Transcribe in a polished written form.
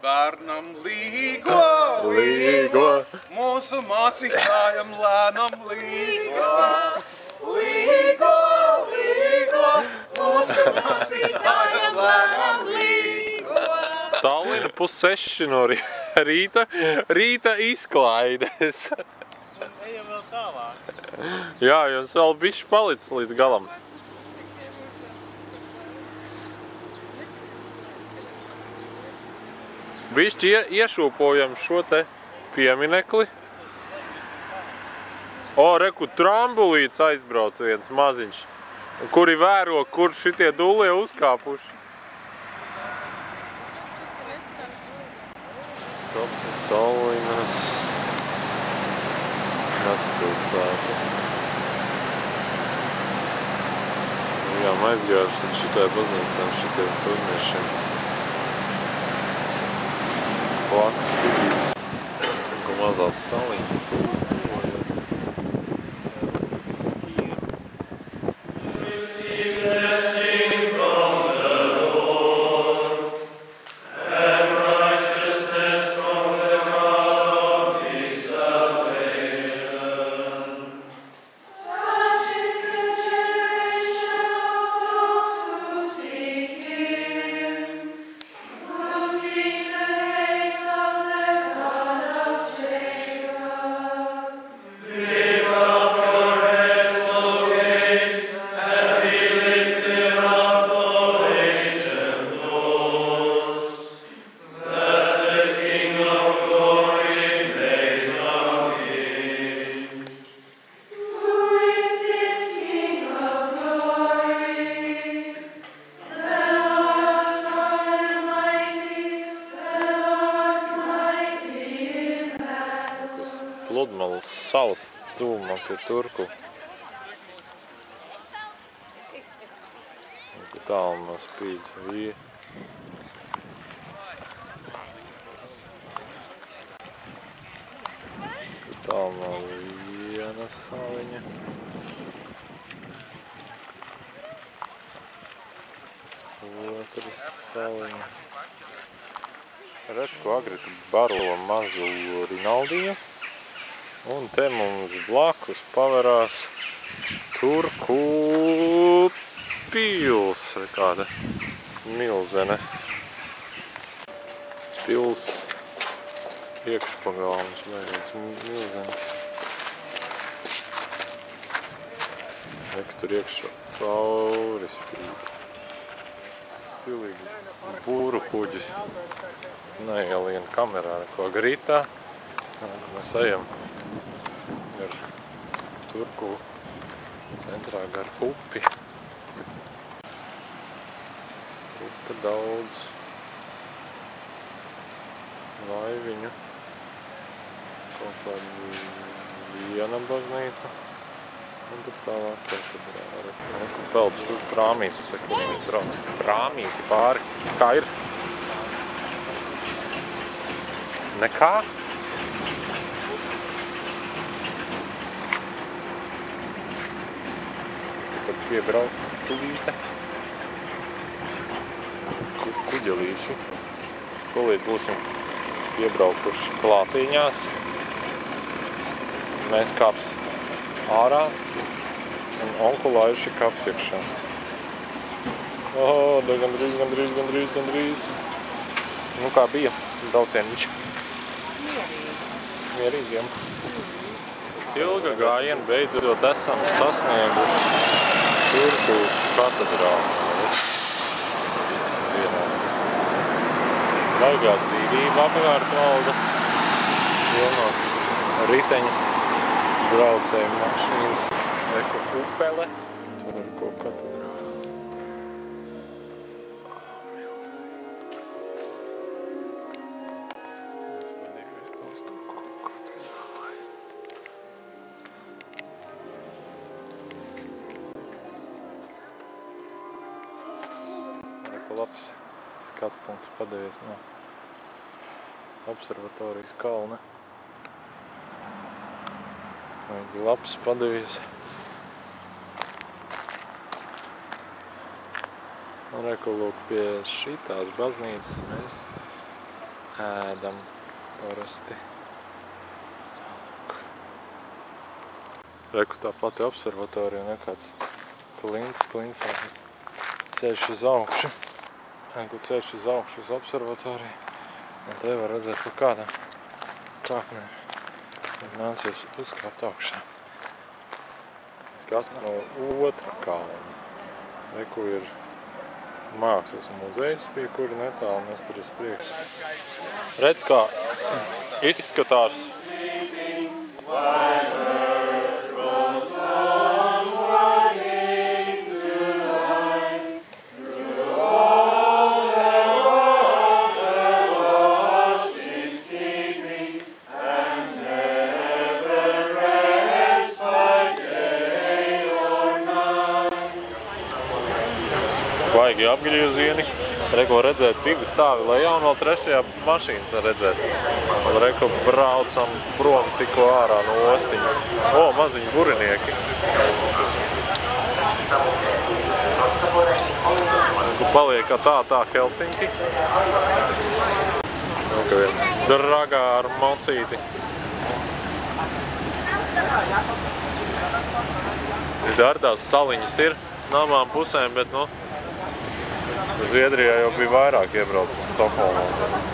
Bērnam līgo, mūsu mācītājam lēnam līgo, mūsu mācītājam lēnam līgo. Tallina 5:30 no rīta izklaides. Ejam vēl tālāk. Jā, jums vēl bišķi palicis līdz galam. Bišķi iešūpojam šo te pieminekli. O, reku, trambulīts aizbrauc viens maziņš, kuri vēro, kur šitie dullie uzkāpuši. Skapsis Tallinas Vecpilsēta. Jā, aizgājuši tad šitai baznīcā, šitiem turniešiem. Blakus kuģīs, ko mazās salīnas Pludmales salas tūmā pie Turku. Tālu no spīd vija. Tālu no viena saliņa. Otras saliņa. Redz, ko agri baro mazu Rinaldiju. Un te mums blakus paverās Turku pils, vai kāda milzene. Pils iekšpagalms, beigas milzenes. Ek tur iekšā cauri spīd. Stilīgi būru kuģis. Neielien kamerā neko grītā. Mēs ejam ar Turku centrā gar upi. Upe daudz laiviņu. Kaut kāda viena baznīca. Un tur tālāk katedrāle. Peld šo prāmīti, kur viņi brauc. Prāmīti pāri. Kā ir? Nekā? Tad piebraukt tuvīte. Kuģelīši. Tūlīt būsim piebraukuši klātīņās. Mēs kāps ārā un onkulājuši kāps iekšā. Oho, gandrīz. Nu kā bija braucieniņš? Mierīgiem. Ilga gājiena beidzot esam sasnieguši Turku katedrāli. Viss vienādi. Baigā dzīvība apkārt valda. Pilno riteņu braucēju mašīnas. Eko upele. Tur ir ko katedrāli. Labs skatu punkts padevies no observatorijas kalna. Labs padevies. Un reku lūk pie šitās baznīcas mēs ēdam parasti. Reku tā pati observatorija, nekāds klints, ceļš uz augšu. Reku ceļš uz augšu uz observatoriju. Un te var redzēt, ka kādā kāpnē ir nācies uzkāpt augšā. Skats no otra kalna. Reku ir mākslas muzejs, pie kura netālu mēs tur uz priekšu. Redz, kā izskatās. Baigi apgriezieni. Reko redzēt 2 stāvi lejā un vēl 3. mašīnas redzēt. Un reko braucam prom tikko ārā no ostiņas. O, maziņi burinieki. Paliek tā Helsinki. Un ka vien dragā ar mocīti. Dar tās saliņas ir namām pusēm, bet nu Zviedrijā jau bija vairāk iebraukt Stokholmā.